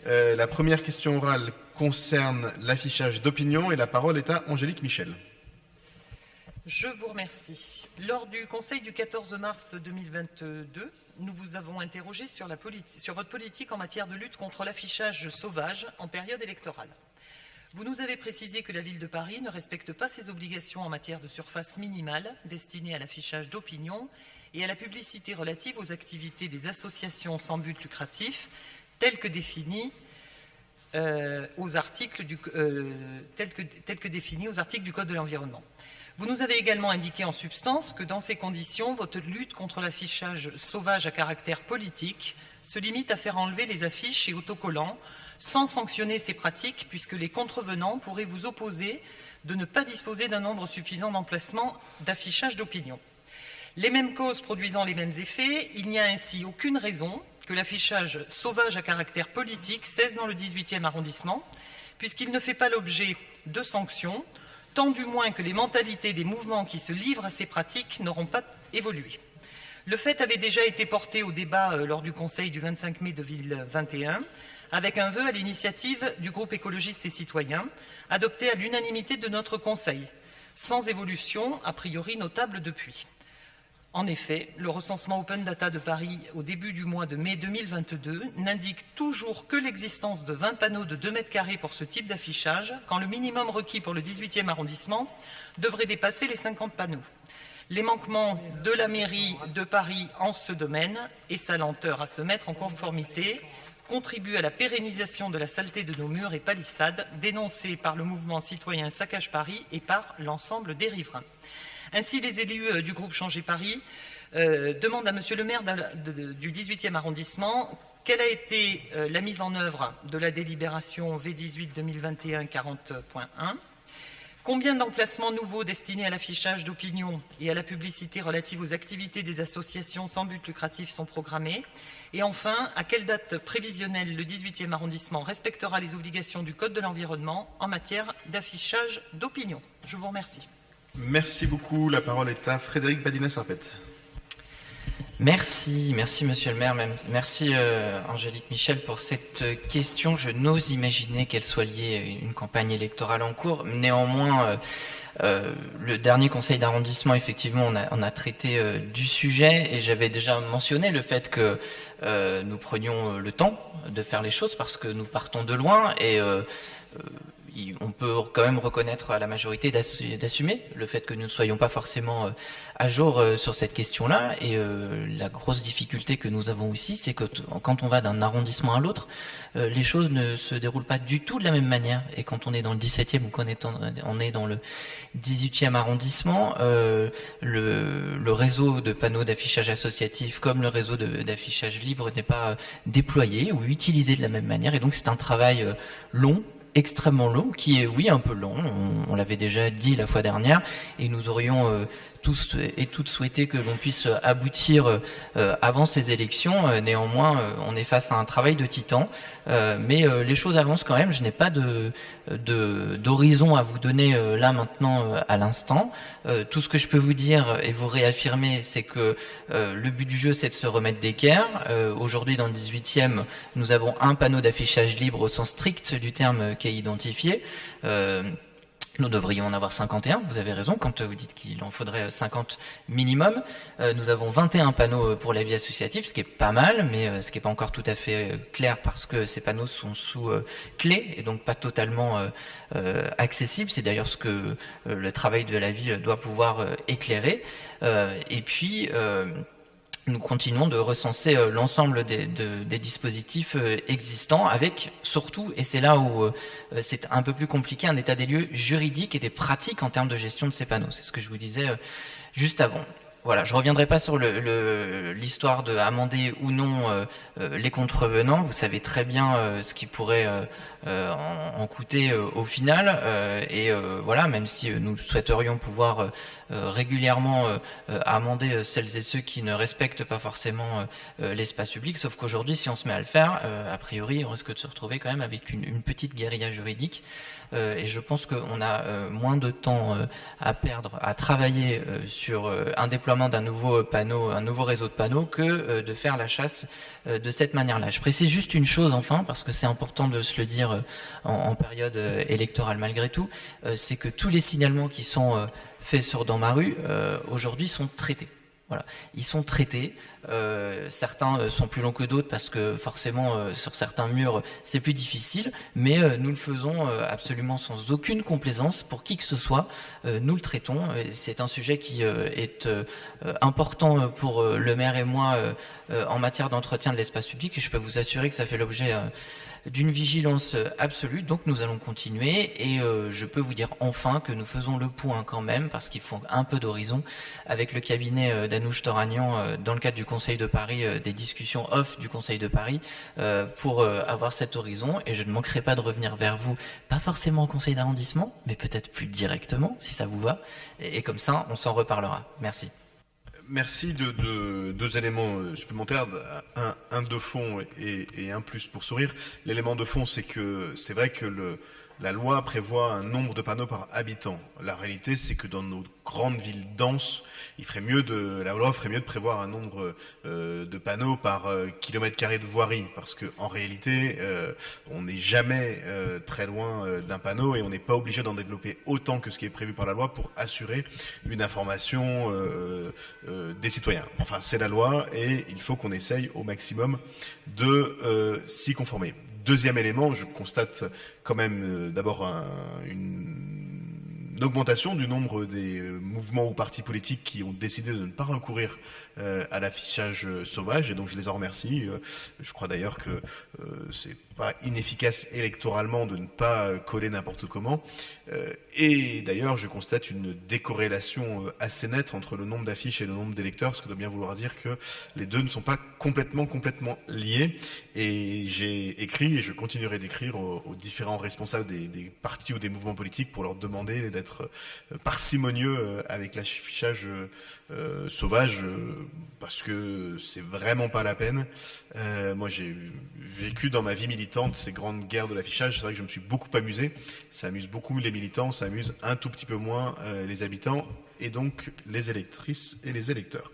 La première question orale concerne l'affichage d'opinion et la parole est à Angélique Michel. Je vous remercie. Lors du Conseil du 14 mars 2022, nous vous avons interrogé sur votre politique en matière de lutte contre l'affichage sauvage en période électorale. Vous nous avez précisé que la ville de Paris ne respecte pas ses obligations en matière de surface minimale destinée à l'affichage d'opinion et à la publicité relative aux activités des associations sans but lucratif, telles que définies aux articles du Code de l'environnement. Vous nous avez également indiqué en substance que dans ces conditions, votre lutte contre l'affichage sauvage à caractère politique se limite à faire enlever les affiches et autocollants sans sanctionner ces pratiques, puisque les contrevenants pourraient vous opposer de ne pas disposer d'un nombre suffisant d'emplacements d'affichage d'opinion. Les mêmes causes produisant les mêmes effets, il n'y a ainsi aucune raison que l'affichage sauvage à caractère politique cesse dans le 18e arrondissement, puisqu'il ne fait pas l'objet de sanctions, tant du moins que les mentalités des mouvements qui se livrent à ces pratiques n'auront pas évolué. Le fait avait déjà été porté au débat lors du Conseil du 25 mai 2021, avec un vœu à l'initiative du groupe écologiste et citoyen, adopté à l'unanimité de notre Conseil, sans évolution a priori notable depuis. En effet, le recensement Open Data de Paris au début du mois de mai 2022 n'indique toujours que l'existence de 20 panneaux de 2 mètres carrés pour ce type d'affichage, quand le minimum requis pour le 18e arrondissement devrait dépasser les 50 panneaux. Les manquements de la mairie de Paris en ce domaine et sa lenteur à se mettre en conformité contribuent à la pérennisation de la saleté de nos murs et palissades, dénoncée par le mouvement citoyen Saccage Paris et par l'ensemble des riverains. Ainsi, les élus du groupe Changer Paris demandent à Monsieur le maire du 18e arrondissement quelle a été la mise en œuvre de la délibération V18-2021 40.1, combien d'emplacements nouveaux destinés à l'affichage d'opinion et à la publicité relative aux activités des associations sans but lucratif sont programmés, et enfin, à quelle date prévisionnelle le 18e arrondissement respectera les obligations du Code de l'environnement en matière d'affichage d'opinion. Je vous remercie. Merci beaucoup. La parole est à Frédéric Badina-Sarpette. Merci Monsieur le maire, merci Angélique Michel pour cette question. Je n'ose imaginer qu'elle soit liée à une campagne électorale en cours. Néanmoins, le dernier conseil d'arrondissement, effectivement, on a traité du sujet et j'avais déjà mentionné le fait que nous prenions le temps de faire les choses parce que nous partons de loin et on peut quand même reconnaître à la majorité d'assumer le fait que nous ne soyons pas forcément à jour sur cette question-là. Et la grosse difficulté que nous avons aussi, c'est que quand on va d'un arrondissement à l'autre, les choses ne se déroulent pas du tout de la même manière. Et quand on est dans le 17e ou quand on est dans le 18e arrondissement, le réseau de panneaux d'affichage associatif comme le réseau d'affichage libre n'est pas déployé ou utilisé de la même manière. Et donc c'est un travail long, extrêmement long, qui est, oui, un peu long, on l'avait déjà dit la fois dernière, et nous aurions tous et toutes souhaité que l'on puisse aboutir avant ces élections. Néanmoins, on est face à un travail de titan, mais les choses avancent quand même. Je n'ai pas d'horizon à vous donner là maintenant à l'instant. Tout ce que je peux vous dire et vous réaffirmer, c'est que le but du jeu, c'est de se remettre d'équerre. Aujourd'hui, dans le 18e, nous avons un panneau d'affichage libre au sens strict du terme qui est identifié. Nous devrions en avoir 51, vous avez raison, quand vous dites qu'il en faudrait 50 minimum. Nous avons 21 panneaux pour la vie associative, ce qui est pas mal, mais ce qui n'est pas encore tout à fait clair parce que ces panneaux sont sous clé et donc pas totalement accessibles. C'est d'ailleurs ce que le travail de la ville doit pouvoir éclairer. Et puis nous continuons de recenser l'ensemble des dispositifs existants avec surtout, et c'est là où c'est un peu plus compliqué, un état des lieux juridiques et des pratiques en termes de gestion de ces panneaux. C'est ce que je vous disais juste avant. Voilà, je reviendrai pas sur l'histoire de amender ou non les contrevenants. Vous savez très bien ce qui pourrait en coûter au final. Et voilà, même si nous souhaiterions pouvoir régulièrement amender celles et ceux qui ne respectent pas forcément l'espace public, sauf qu'aujourd'hui, si on se met à le faire, a priori, on risque de se retrouver quand même avec une petite guérilla juridique. Et je pense qu'on a moins de temps à perdre à travailler sur un déploiement d'un nouveau panneau, un nouveau réseau de panneaux, que de faire la chasse de cette manière-là. Je précise juste une chose enfin, parce que c'est important de se le dire en période électorale malgré tout, c'est que tous les signalements qui sont faits dans ma rue aujourd'hui sont traités. Voilà, ils sont traités. Certains sont plus longs que d'autres parce que forcément sur certains murs c'est plus difficile, mais nous le faisons absolument sans aucune complaisance pour qui que ce soit. Nous le traitons. C'est un sujet qui est important pour le maire et moi en matière d'entretien de l'espace public. Et je peux vous assurer que ça fait l'objet d'une vigilance absolue, donc nous allons continuer et je peux vous dire enfin que nous faisons le point quand même, parce qu'il faut un peu d'horizon, avec le cabinet d'Anouche Toragnan dans le cadre du Conseil de Paris, des discussions off du Conseil de Paris pour avoir cet horizon, et je ne manquerai pas de revenir vers vous, pas forcément au Conseil d'arrondissement, mais peut-être plus directement, si ça vous va, et comme ça on s'en reparlera. Merci. Merci de deux éléments supplémentaires, un de fond et un plus pour sourire. L'élément de fond, c'est que c'est vrai que la loi prévoit un nombre de panneaux par habitant. La réalité, c'est que dans nos grandes villes denses, la loi ferait mieux de prévoir un nombre de panneaux par kilomètre carré de voirie, parce que en réalité, on n'est jamais très loin d'un panneau et on n'est pas obligé d'en développer autant que ce qui est prévu par la loi pour assurer une information des citoyens. Enfin, c'est la loi et il faut qu'on essaye au maximum de s'y conformer. Deuxième élément, je constate quand même d'abord une augmentation du nombre des mouvements ou partis politiques qui ont décidé de ne pas recourir à l'affichage sauvage, et donc je les en remercie. Je crois d'ailleurs que c'est pas inefficace électoralement de ne pas coller n'importe comment. Et d'ailleurs, je constate une décorrélation assez nette entre le nombre d'affiches et le nombre d'électeurs, ce qui doit bien vouloir dire que les deux ne sont pas complètement liés. Et j'ai écrit, et je continuerai d'écrire aux différents responsables des partis ou des mouvements politiques pour leur demander d'être parcimonieux avec l'affichage sauvage, parce que c'est vraiment pas la peine. Moi, j'ai vécu dans ma vie militante ces grandes guerres de l'affichage. C'est vrai que je me suis beaucoup amusé. Ça amuse beaucoup les militants, ça amuse un tout petit peu moins les habitants et donc les électrices et les électeurs.